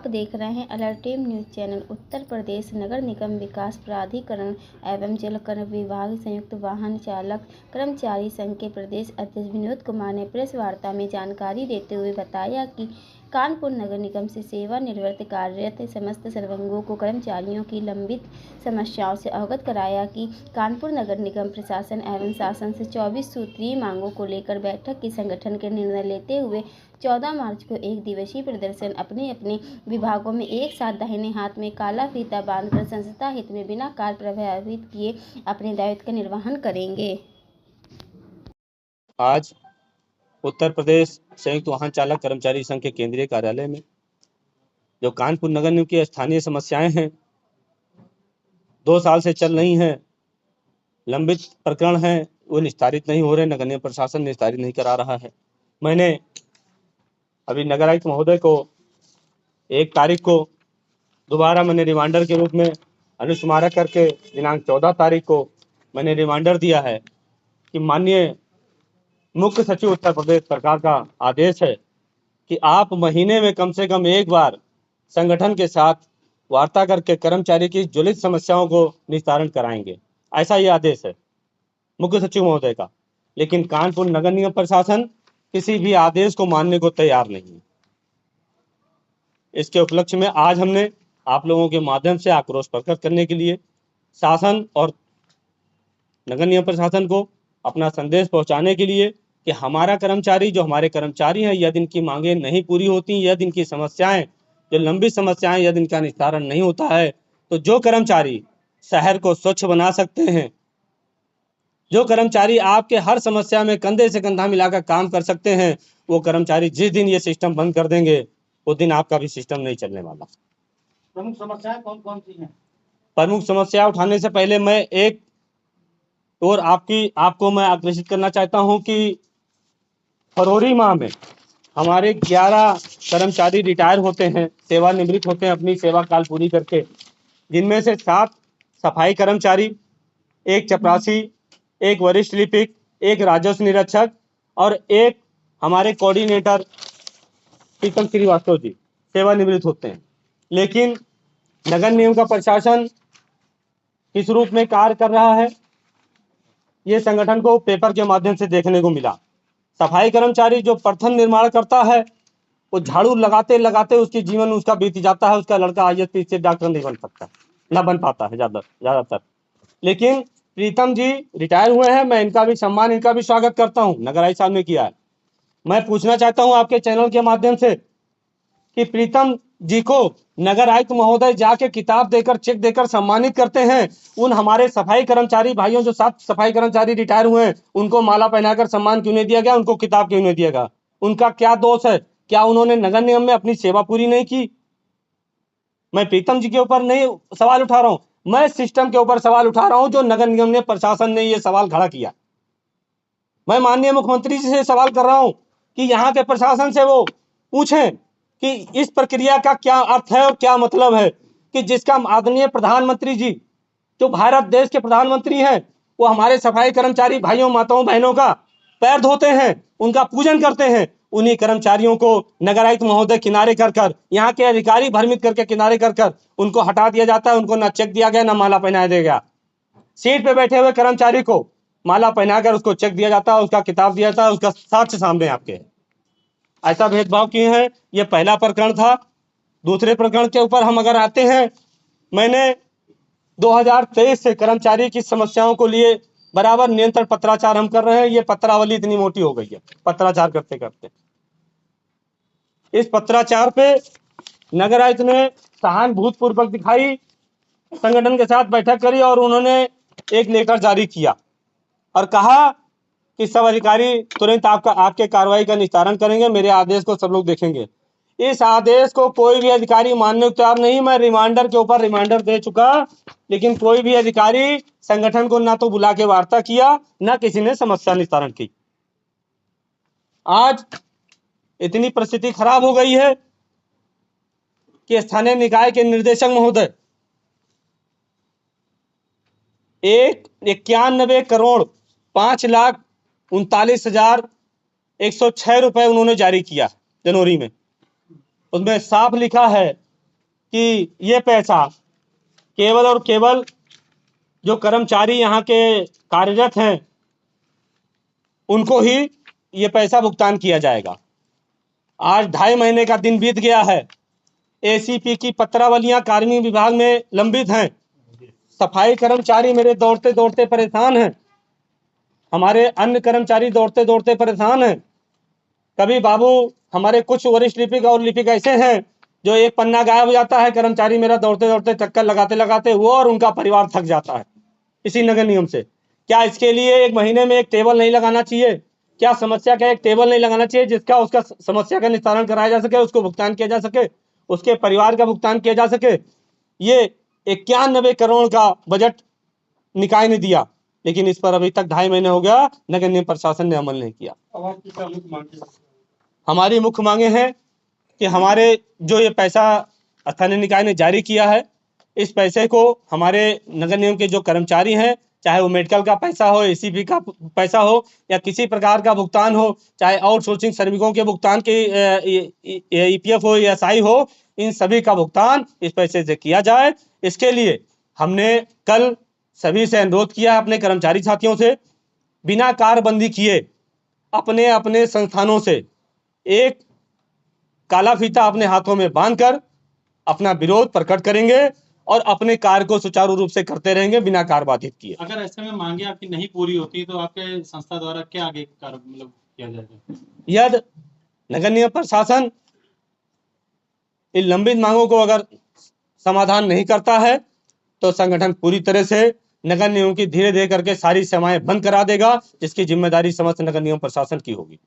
आप देख रहे हैं alert team news channel. Uttar Pradesh नगर निगम विकास प्राधिकरण एवं जल कर विभाग संयुक्त वाहन चालक कर्मचारी संघ के प्रदेश अध्यक्ष विनोद कुमार ने प्रेस वार्ता में जानकारी देते हुए बताया कि कानपुर नगर निगम से सेवानिवृत्त कार्यरत समस्त सर्वंगों को कर्मचारियों की लंबित समस्याओं से अवगत कराया कि कानपुर नगर निगम प्रशासन एवं शासन से 24 सूत्रीय मांगों को लेकर बैठक की संगठन के निर्णय लेते हुए 14 मार्च को एक दिवसीय प्रदर्शन अपने अपने विभागों में एक साथ दाहिने हाथ में काला फीता बांधकर संस्था हित में बिना कार्य प्रभावित किए अपने दायित्व का निर्वहन करेंगे। आज उत्तर प्रदेश संयुक्त वाहन चालक कर्मचारी संघ के केंद्रीय कार्यालय में जो कानपुर नगर निगम की स्थानीय समस्याएं हैं 2 साल से चल रही हैं, लंबित प्रकरण हैं, वो निस्तारित नहीं हो रहे, नगर निगम प्रशासन निस्तारित नहीं करा रहा है। मैंने अभी नगर आयुक्त महोदय को 1 तारीख को दोबारा मैंने रिमाइंडर के रूप में अनुस्मारक करके दिनांक 14 तारीख को मैंने रिमाइंडर दिया है कि माननीय मुख्य सचिव उत्तर प्रदेश सरकार का आदेश है कि आप महीने में कम से कम एक बार संगठन के साथ वार्ता करके कर्मचारी की ज्वलित समस्याओं को निस्तारण कराएंगे। ऐसा ये आदेश है मुख्य सचिव महोदय का। लेकिन कानपुर नगर निगम प्रशासन किसी भी आदेश को मानने को तैयार नहीं है। इसके उपलक्ष्य में आज हमने आप लोगों के माध्यम से आक्रोश प्रकट करने के लिए शासन और नगर निगम प्रशासन को अपना संदेश पहुंचाने के लिए कि हमारा कर्मचारी जो हमारे कर्मचारी हैं, यदि इनकी मांगें नहीं पूरी होती, यदि इनकी समस्याएं जो लंबी समस्याएं यदि इनका निस्तारण नहीं होता है, तो जो कर्मचारी शहर को स्वच्छ बना सकते हैं, जो कर्मचारी आपके हर समस्या में कंधे से कंधा मिलाकर काम कर सकते हैं, वो कर्मचारी जिस दिन ये सिस्टम बंद कर देंगे उस दिन आपका भी सिस्टम नहीं चलने वाला। प्रमुख समस्याएं कौन कौन सी हैं? प्रमुख समस्या उठाने से पहले मैं एक और आपको मैं आकर्षित करना चाहता हूं कि फरवरी माह में हमारे 11 कर्मचारी रिटायर होते हैं, सेवानिवृत्त होते हैं अपनी सेवा काल पूरी करके, जिनमें से 7 सफाई कर्मचारी, 1 चपरासी, 1 वरिष्ठ लिपिक, 1 राजस्व निरीक्षक और 1 हमारे कोऑर्डिनेटर प्रीतम श्रीवास्तव जी सेवानिवृत्त होते हैं। लेकिन नगर निगम का प्रशासन किस रूप में कार्य कर रहा है, ये संगठन को पेपर के माध्यम से देखने को मिला। सफाई कर्मचारी जो प्रथम निर्माण करता है, वो झाड़ू लगाते लगाते उसकी जीवन उसका बीत जाता है, उसका लड़का आईएएस से डॉक्टर नहीं बन सकता, ना बन पाता है ज्यादातर। लेकिन प्रीतम जी रिटायर हुए हैं, मैं इनका भी सम्मान, इनका भी स्वागत करता हूँ, नगर आयुक्त साहब ने किया है। मैं पूछना चाहता हूँ आपके चैनल के माध्यम से कि प्रीतम जी को नगर आयुक्त महोदय जाके किताब देकर, चेक देकर सम्मानित करते हैं। उन हमारे सफाई कर्मचारी भाइयों जो 7 सफाई कर्मचारी रिटायर हुए हैं, उनको माला पहनाकर सम्मान क्यों नहीं दिया गया, उनको किताब क्यों नहीं दिया गया? उनका क्या दोष है? क्या उन्होंने नगर निगम में अपनी सेवा पूरी नहीं की? मैं प्रीतम जी के ऊपर नहीं सवाल उठा रहा हूं, मैं सिस्टम के ऊपर सवाल उठा रहा हूं जो नगर निगम ने, प्रशासन ने ये सवाल खड़ा किया। मैं माननीय मुख्यमंत्री जी से सवाल कर रहा हूं कि यहाँ के प्रशासन से वो पूछें कि इस प्रक्रिया का क्या अर्थ है और क्या मतलब है कि जिसका आदरणीय प्रधानमंत्री जी जो भारत देश के प्रधानमंत्री हैं, वो हमारे सफाई कर्मचारी भाइयों माताओं बहनों का पैर धोते हैं, उनका पूजन करते हैं। उन्हीं कर्मचारियों को नगर आयुक्त महोदय किनारे कर यहाँ के अधिकारी भ्रमित करके किनारे कर उनको हटा दिया जाता है। उनको ना चेक दिया गया, ना माला पहनाया गया। सीट पे बैठे हुए कर्मचारी को माला पहनाकर उसको चेक दिया जाता है, उसका किताब दिया जाता है, उसका साक्ष्य सामने आपके। ऐसा भेदभाव किए हैं। यह पहला प्रकरण था। दूसरे प्रकरण के ऊपर हम अगर आते हैं, मैंने 2023 से कर्मचारी की समस्याओं को लिए बराबर नियंत्रण पत्राचार हम कर रहे हैं। ये पत्रावली इतनी मोटी हो गई है पत्राचार करते करते। इस पत्राचार पे नगर आयुक्त ने सहानुभूतिपूर्वक दिखाई, संगठन के साथ बैठक करी और उन्होंने एक लेटर जारी किया और कहा कि सब अधिकारी तुरंत आपके कार्रवाई का निस्तारण करेंगे, मेरे आदेश को सब लोग देखेंगे। इस आदेश को कोई भी अधिकारी मानने को तैयार नहीं। मैं रिमाइंडर के ऊपर रिमाइंडर दे चुका, लेकिन कोई भी अधिकारी संगठन को ना तो बुला के वार्ता किया, ना किसी ने समस्या निस्तारण की। आज इतनी परिस्थिति खराब हो गई है कि स्थानीय निकाय के निर्देशक महोदय 91 करोड़ 5,39,106 रुपए उन्होंने जारी किया जनवरी में। उसमें साफ लिखा है कि ये पैसा केवल और केवल जो कर्मचारी यहाँ के कार्यरत हैं उनको ही ये पैसा भुगतान किया जाएगा। आज 2.5 महीने का दिन बीत गया है। एसीपी की पत्रावलियां कार्मिक विभाग में लंबित हैं। सफाई कर्मचारी मेरे दौड़ते दौड़ते परेशान हैं। हमारे अन्य कर्मचारी दौड़ते दौड़ते परेशान हैं। कभी बाबू हमारे कुछ वरिष्ठ लिपिक और लिपिक ऐसे हैं जो एक पन्ना गायब हो जाता है, कर्मचारी मेरा दौड़ते दौड़ते चक्कर लगाते लगाते वो और उनका परिवार थक जाता है इसी नगर निगम से। क्या इसके लिए 1 महीने में एक टेबल नहीं लगाना चाहिए? क्या समस्या का एक टेबल नहीं लगाना चाहिए जिसका उसका समस्या का निस्तारण कराया जा सके, उसको भुगतान किया जा सके, उसके परिवार का भुगतान किया जा सके? ये 91 करोड़ का बजट निकाय ने दिया, लेकिन इस पर अभी तक 2.5 महीने हो गया, नगर निगम प्रशासन ने अमल नहीं किया। हमारी मुख्य मांगे हैं कि हमारे जो ये पैसा स्थानीय निकाय ने जारी किया है, इस पैसे को हमारे नगर निगम के जो कर्मचारी हैं, चाहे वो मेडिकल का पैसा हो, एसीपी का पैसा हो या किसी प्रकार का भुगतान हो, चाहे आउटसोर्सिंग श्रमिकों के भुगतान के ईपीएफ हो या एसआई हो, इन सभी का भुगतान इस पैसे से किया जाए। इसके लिए हमने कल सभी से अनुरोध किया अपने कर्मचारी साथियों से, बिना कारबंदी किए अपने अपने संस्थानों से एक काला फीता अपने हाथों में बांधकर अपना विरोध प्रकट करेंगे और अपने कार्य को सुचारू रूप से करते रहेंगे बिना कार बाधित किए। अगर ऐसे में मांगे आपकी नहीं पूरी होती तो आपके संस्था द्वारा क्या आगे कार्य किया जाएगा? यदि नगर निगम प्रशासन इन लंबित मांगों को अगर समाधान नहीं करता है तो संगठन पूरी तरह से नगर निगम की धीरे धीरे करके सारी सेवाएं बंद करा देगा, जिसकी जिम्मेदारी समस्त नगर निगम प्रशासन की होगी।